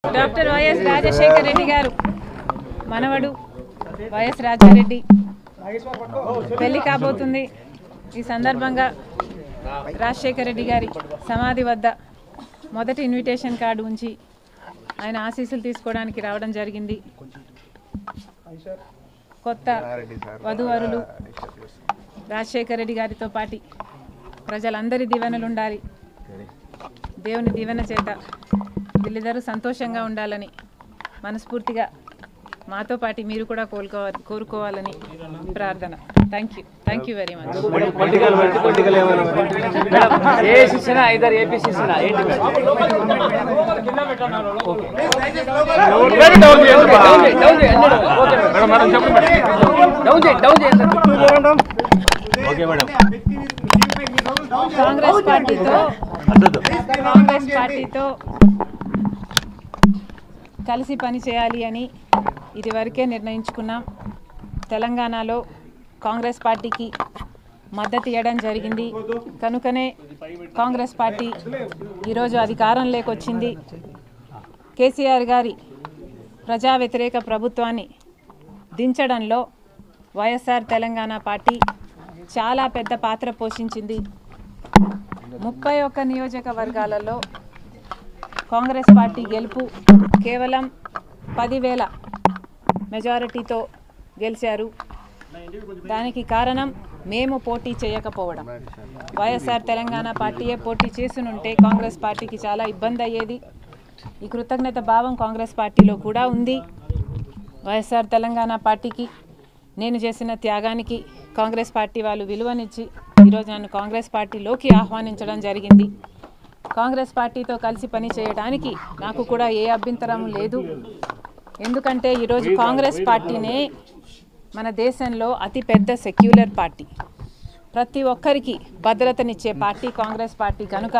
Doctor YS Rajasekhara Reddy గారు మనవడు YS Rajareddy పెళ్లి కాబోతుంది। ఈ సందర్భంగా రాజశేఖర రెడ్డి గారి సమాధి వద్ద మొదటి ఇన్విటేషన్ కార్డు ఉంచి ఆయన ఆశీస్సులు తీసుకోవడానికి రావడం జరిగింది। కొత్త వధూవరులు రాజశేఖర రెడ్డి గారితో పాటు ప్రజలందరి దీవెనలు ఉండాలి, దేవుని దీవెన చేత వీళ్ళిద్దరూ సంతోషంగా ఉండాలని మనస్ఫూర్తిగా మాతో పాటు మీరు కూడా కోరుకోవాలని ప్రార్థన। Thank you very much. Congress పార్టీతో కలిసి పని చేయాలి అని ఇదివరకే నిర్ణయించుకున్నాం। తెలంగాణలో కాంగ్రెస్ పార్టీకి మద్దతు ఇవ్వడం జరిగింది కనుకనే కాంగ్రెస్ పార్టీ ఈరోజు అధికారంలోకి వచ్చింది। కేసీఆర్ గారి ప్రజా వ్యతిరేక ప్రభుత్వాన్ని దించడంలో వైఎస్ఆర్ తెలంగాణ పార్టీ చాలా పెద్ద పాత్ర పోషించింది। 31 నియోజకవర్గాలలో కాంగ్రెస్ పార్టీ గెలుపు కేవలం 10,000 మెజారిటీతో గెలిచారు। దానికి కారణం మేము పోటీ చేయకపోవడం। వైఎస్ఆర్ తెలంగాణ పార్టీయే పోటీ చేసునుంటే కాంగ్రెస్ పార్టీకి చాలా ఇబ్బంది అయ్యేది। ఈ కృతజ్ఞత భావం కాంగ్రెస్ పార్టీలో కూడా ఉంది। వైఎస్ఆర్ తెలంగాణ పార్టీకి నేను చేసిన త్యాగానికి కాంగ్రెస్ పార్టీ వాళ్ళు విలువనిచ్చి ఈరోజు నన్ను కాంగ్రెస్ పార్టీలోకి ఆహ్వానించడం జరిగింది। కాంగ్రెస్ పార్టీతో కలిసి పని చేయడానికి నాకు కూడా ఏ అభ్యంతరం లేదు, ఎందుకంటే ఈరోజు కాంగ్రెస్ పార్టీనే మన దేశంలో అతిపెద్ద సెక్యులర్ పార్టీ, ప్రతి ఒక్కరికి భద్రతనిచ్చే పార్టీ కాంగ్రెస్ పార్టీ కనుక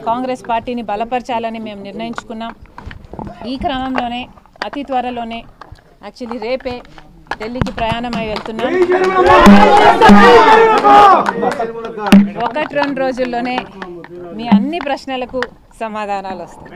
కాంగ్రెస్ పార్టీని బలపరచాలని మేము నిర్ణయించుకున్నాం। ఈ క్రమంలోనే అతి త్వరలోనే యాక్చువల్లీ రేపే ఢిల్లీకి ప్రయాణమై వెళ్తున్నాం। 1-2 రోజుల్లోనే మీ అన్ని ప్రశ్నలకు సమాధానాలు వస్తాయి।